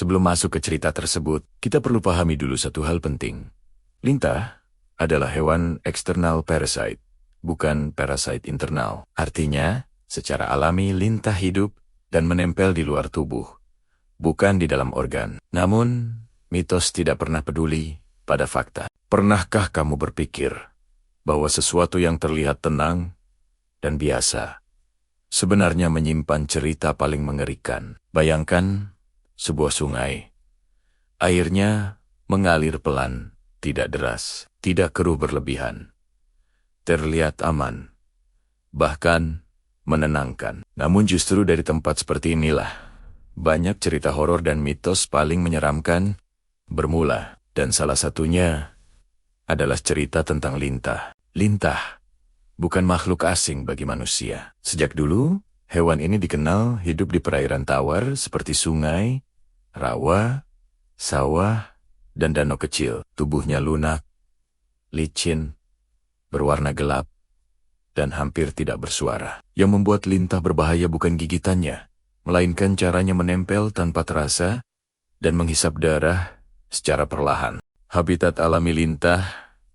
Sebelum masuk ke cerita tersebut, kita perlu pahami dulu satu hal penting. Lintah adalah hewan eksternal parasite, bukan parasite internal. Artinya, secara alami lintah hidup dan menempel di luar tubuh, bukan di dalam organ. Namun, mitos tidak pernah peduli pada fakta. Pernahkah kamu berpikir bahwa sesuatu yang terlihat tenang dan biasa sebenarnya menyimpan cerita paling mengerikan? Bayangkan sebuah sungai. Airnya mengalir pelan, tidak deras, tidak keruh berlebihan. Terlihat aman, bahkan menenangkan. Namun justru dari tempat seperti inilah banyak cerita horor dan mitos paling menyeramkan bermula. Dan salah satunya adalah cerita tentang lintah. Lintah bukan makhluk asing bagi manusia. Sejak dulu, hewan ini dikenal hidup di perairan tawar seperti sungai, rawa, sawah, dan danau kecil. Tubuhnya lunak, licin, berwarna gelap, dan hampir tidak bersuara. Yang membuat lintah berbahaya bukan gigitannya, melainkan caranya menempel tanpa terasa dan menghisap darah secara perlahan. Habitat alami lintah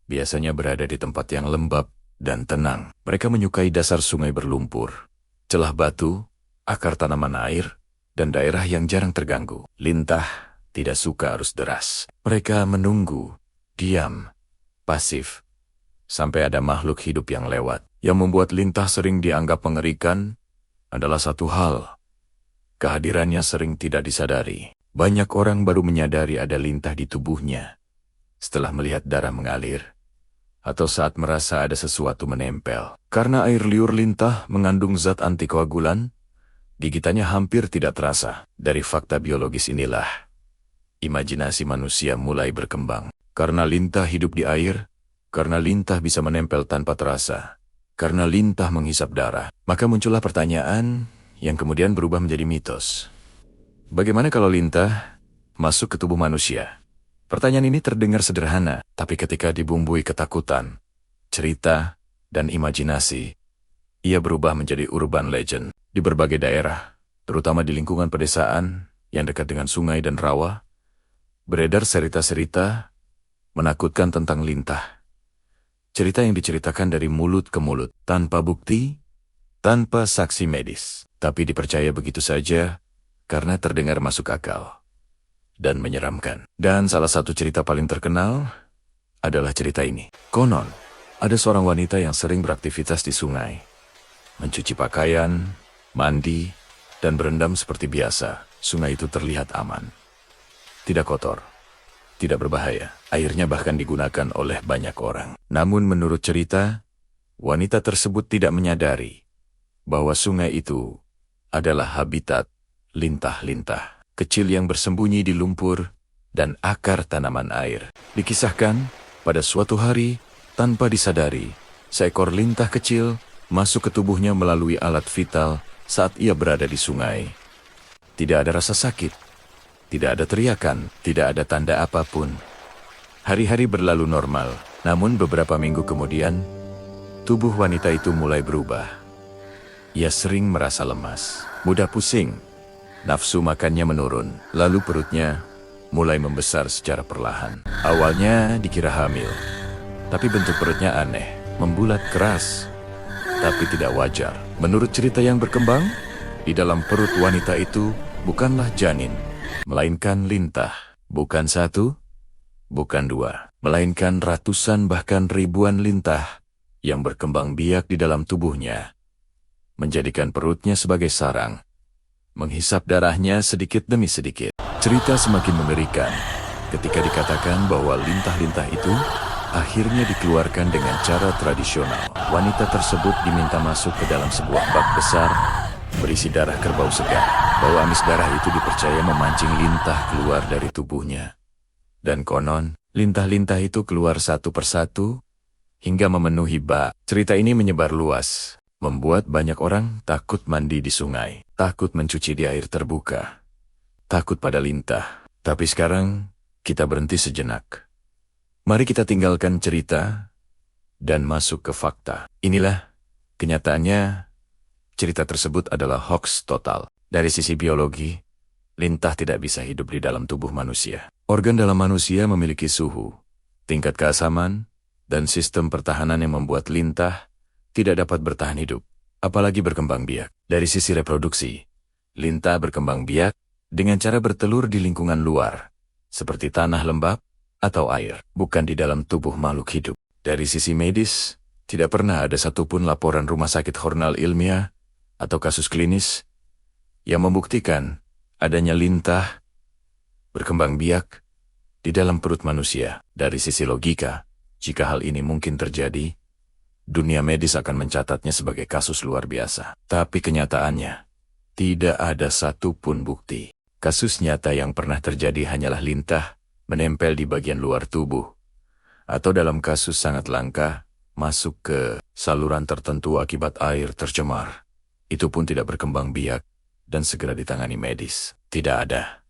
biasanya berada di tempat yang lembab dan tenang. Mereka menyukai dasar sungai berlumpur, celah batu, akar tanaman air, dan daerah yang jarang terganggu. Lintah tidak suka arus deras. Mereka menunggu, diam, pasif, sampai ada makhluk hidup yang lewat. Yang membuat lintah sering dianggap mengerikan adalah satu hal. Kehadirannya sering tidak disadari. Banyak orang baru menyadari ada lintah di tubuhnya setelah melihat darah mengalir, atau saat merasa ada sesuatu menempel. Karena air liur lintah mengandung zat antikoagulan, gigitannya hampir tidak terasa. Dari fakta biologis inilah, imajinasi manusia mulai berkembang. Karena lintah hidup di air, karena lintah bisa menempel tanpa terasa, karena lintah menghisap darah, maka muncullah pertanyaan yang kemudian berubah menjadi mitos. Bagaimana kalau lintah masuk ke tubuh manusia? Pertanyaan ini terdengar sederhana, tapi ketika dibumbui ketakutan, cerita, dan imajinasi, ia berubah menjadi urban legend. Di berbagai daerah, terutama di lingkungan pedesaan yang dekat dengan sungai dan rawa, beredar cerita-cerita menakutkan tentang lintah. Cerita yang diceritakan dari mulut ke mulut, tanpa bukti, tanpa saksi medis, tapi dipercaya begitu saja karena terdengar masuk akal dan menyeramkan. Dan salah satu cerita paling terkenal adalah cerita ini. Konon, ada seorang wanita yang sering beraktivitas di sungai, mencuci pakaian, mandi, dan berendam seperti biasa. Sungai itu terlihat aman, tidak kotor, tidak berbahaya. Airnya bahkan digunakan oleh banyak orang. Namun menurut cerita, wanita tersebut tidak menyadari bahwa sungai itu adalah habitat lintah-lintah kecil yang bersembunyi di lumpur dan akar tanaman air. Dikisahkan, pada suatu hari, tanpa disadari, seekor lintah kecil masuk ke tubuhnya melalui alat vital saat ia berada di sungai. Tidak ada rasa sakit, tidak ada teriakan, tidak ada tanda apapun. Hari-hari berlalu normal, namun beberapa minggu kemudian, tubuh wanita itu mulai berubah. Ia sering merasa lemas, mudah pusing, nafsu makannya menurun, lalu perutnya mulai membesar secara perlahan. Awalnya dikira hamil, tapi bentuk perutnya aneh, membulat keras, tapi tidak wajar. Menurut cerita yang berkembang, di dalam perut wanita itu bukanlah janin, melainkan lintah. Bukan satu, bukan dua, melainkan ratusan bahkan ribuan lintah yang berkembang biak di dalam tubuhnya, menjadikan perutnya sebagai sarang, menghisap darahnya sedikit demi sedikit. Cerita semakin mengerikan ketika dikatakan bahwa lintah-lintah itu akhirnya dikeluarkan dengan cara tradisional. Wanita tersebut diminta masuk ke dalam sebuah bak besar berisi darah kerbau segar. Bau amis darah itu dipercaya memancing lintah keluar dari tubuhnya. Dan konon, lintah-lintah itu keluar satu persatu hingga memenuhi bak. Cerita ini menyebar luas, membuat banyak orang takut mandi di sungai, takut mencuci di air terbuka, takut pada lintah. Tapi sekarang, kita berhenti sejenak. Mari kita tinggalkan cerita dan masuk ke fakta. Inilah kenyataannya, cerita tersebut adalah hoax total. Dari sisi biologi, Lintah tidak bisa hidup di dalam tubuh manusia. Organ dalam manusia memiliki suhu, tingkat keasaman, dan sistem pertahanan yang membuat lintah tidak dapat bertahan hidup, apalagi berkembang biak. Dari sisi reproduksi, lintah berkembang biak dengan cara bertelur di lingkungan luar, seperti tanah lembab atau air, bukan di dalam tubuh makhluk hidup. Dari sisi medis, tidak pernah ada satupun laporan rumah sakit jurnal ilmiah atau kasus klinis yang membuktikan adanya lintah berkembang biak di dalam perut manusia. Dari sisi logika, jika hal ini mungkin terjadi, dunia medis akan mencatatnya sebagai kasus luar biasa. Tapi kenyataannya, tidak ada satupun bukti. Kasus nyata yang pernah terjadi hanyalah lintah menempel di bagian luar tubuh, atau dalam kasus sangat langka, masuk ke saluran tertentu akibat air tercemar. Itu pun tidak berkembang biak dan segera ditangani medis. Tidak ada.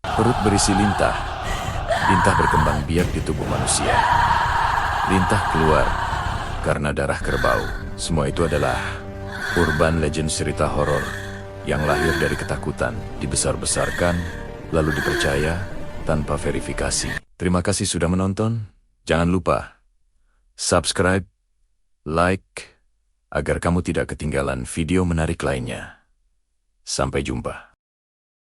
Perut berisi lintah. Lintah berkembang biak di tubuh manusia. Lintah keluar karena darah kerbau. Semua itu adalah urban legend cerita horor yang lahir dari ketakutan, dibesar-besarkan, lalu dipercaya tanpa verifikasi. Terima kasih sudah menonton. Jangan lupa subscribe, like, agar kamu tidak ketinggalan video menarik lainnya. Sampai jumpa.